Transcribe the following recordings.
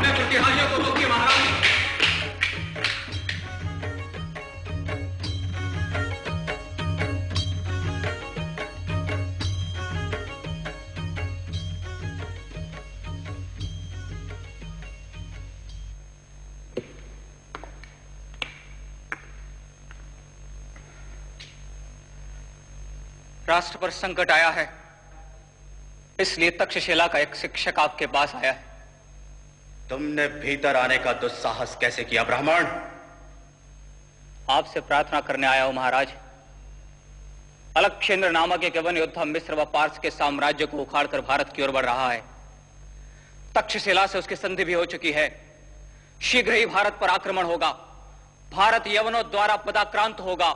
अपने प्रतिहारियों को रोकिए महाराज। राष्ट्र पर संकट आया है, इसलिए तक्षशिला का एक शिक्षक आपके पास आया है। तुमने भीतर आने का दुस्साहस कैसे किया ब्राह्मण? आपसे प्रार्थना करने आया हूं महाराज। अलक्षेंद्र नामक एक यवन योद्धा मिस्र व पार्स के साम्राज्य को उखाड़कर भारत की ओर बढ़ रहा है। तक्षशिला से उसकी संधि भी हो चुकी है। शीघ्र ही भारत पर आक्रमण होगा। भारत यवनों द्वारा पदाक्रांत होगा।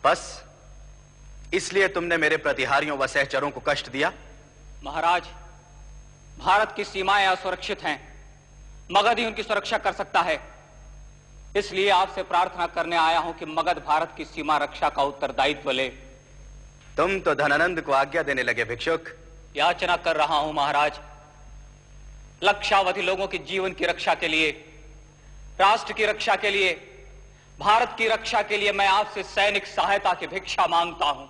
बस इसलिए तुमने मेरे प्रतिहारियों व सहचरों को कष्ट दिया? महाराज, भारत की सीमाएं असुरक्षित हैं। मगध ही उनकी सुरक्षा कर सकता है। इसलिए आपसे प्रार्थना करने आया हूं कि मगध भारत की सीमा रक्षा का उत्तरदायित्व ले। तुम तो धनानंद को आज्ञा देने लगे भिक्षुक। याचना कर रहा हूं महाराज। लक्षावधि लोगों के जीवन की रक्षा के लिए, राष्ट्र की रक्षा के लिए, भारत की रक्षा के लिए मैं आपसे सैनिक सहायता की भिक्षा मांगता हूं।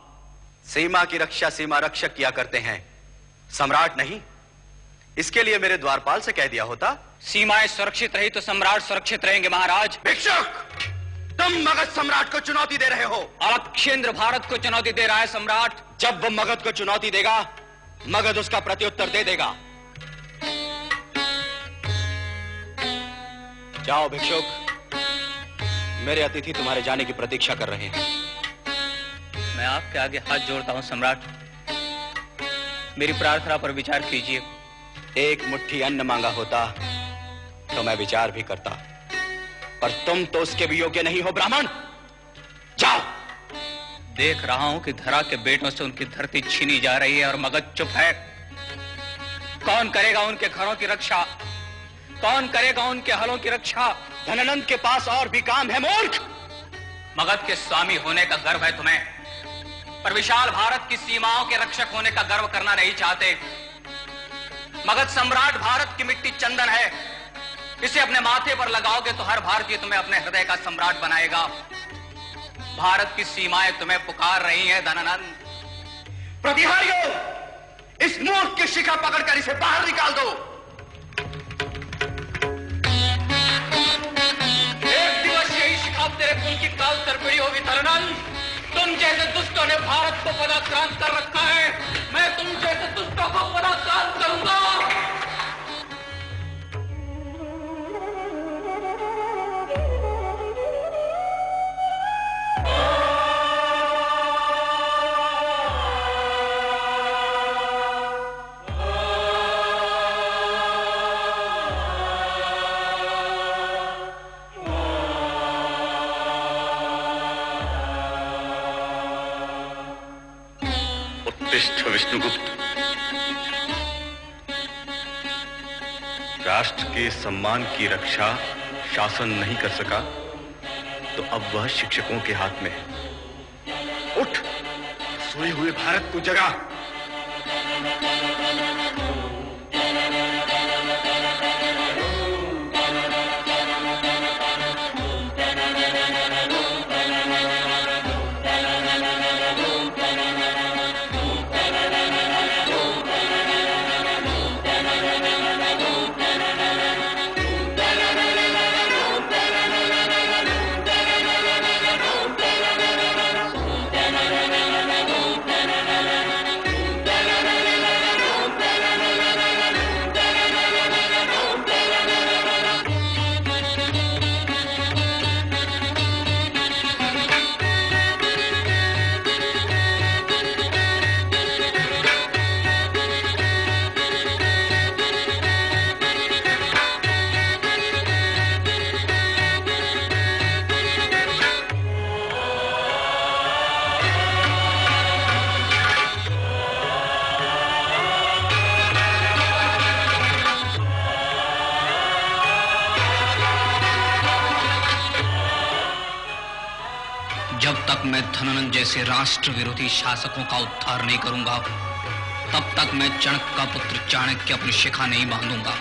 सीमा की रक्षा सीमा रक्षक किया करते हैं, सम्राट नहीं। इसके लिए मेरे द्वारपाल से कह दिया होता। सीमाएं सुरक्षित रही तो सम्राट सुरक्षित रहेंगे महाराज। भिक्षुक, तुम मगध सम्राट को चुनौती दे रहे हो। अलक्षेंद्र भारत को चुनौती दे रहा है सम्राट। जब वह मगध को चुनौती देगा, मगध उसका प्रत्युत्तर दे देगा। जाओ भिक्षुक, मेरे अतिथि तुम्हारे जाने की प्रतीक्षा कर रहे हैं। मैं आपके आगे हाथ जोड़ता हूं सम्राट, मेरी प्रार्थना पर विचार कीजिए। एक मुट्ठी अन्न मांगा होता तो मैं विचार भी करता, पर तुम तो उसके भी योग्य नहीं हो ब्राह्मण। जाओ। देख रहा हूं कि धरा के बेटों से उनकी धरती छीनी जा रही है और मगध चुप है। कौन करेगा उनके घरों की रक्षा? कौन करेगा उनके हलों की रक्षा? धनानंद के पास और भी काम है मूर्ख। मगध के स्वामी होने का गर्व है तुम्हें, पर विशाल भारत की सीमाओं के रक्षक होने का गर्व करना नहीं चाहते। मगध सम्राट भारत की मिट्टी चंदन है। इसे अपने माथे पर लगाओगे तो हर भारतीय तुम्हें अपने हृदय का सम्राट बनाएगा। भारत की सीमाएं तुम्हें पुकार रही हैं धनानंद। प्रतिहारियों, इस मूर्ख की शिखा पकड़कर इसे बाहर निकाल दो। एक दिवस यही शिखा तेरे कुल की काल तरपड़ी होगी धनानंद। तुम जैसे दुष्टों ने भारत को पदाक्रांत कर रखा है, मैं तुम जैसे दुष्टों को पदाक्रांत करूंगा। विष्णुगुप्त, राष्ट्र के सम्मान की रक्षा शासन नहीं कर सका तो अब वह शिक्षकों के हाथ में है। उठ, सोए हुए भारत को जगा। जब तक मैं धनानंद जैसे राष्ट्र विरोधी शासकों का उद्धार नहीं करूंगा, तब तक मैं चाणक्य का पुत्र चाणक्य अपनी शिखा नहीं बांधूंगा।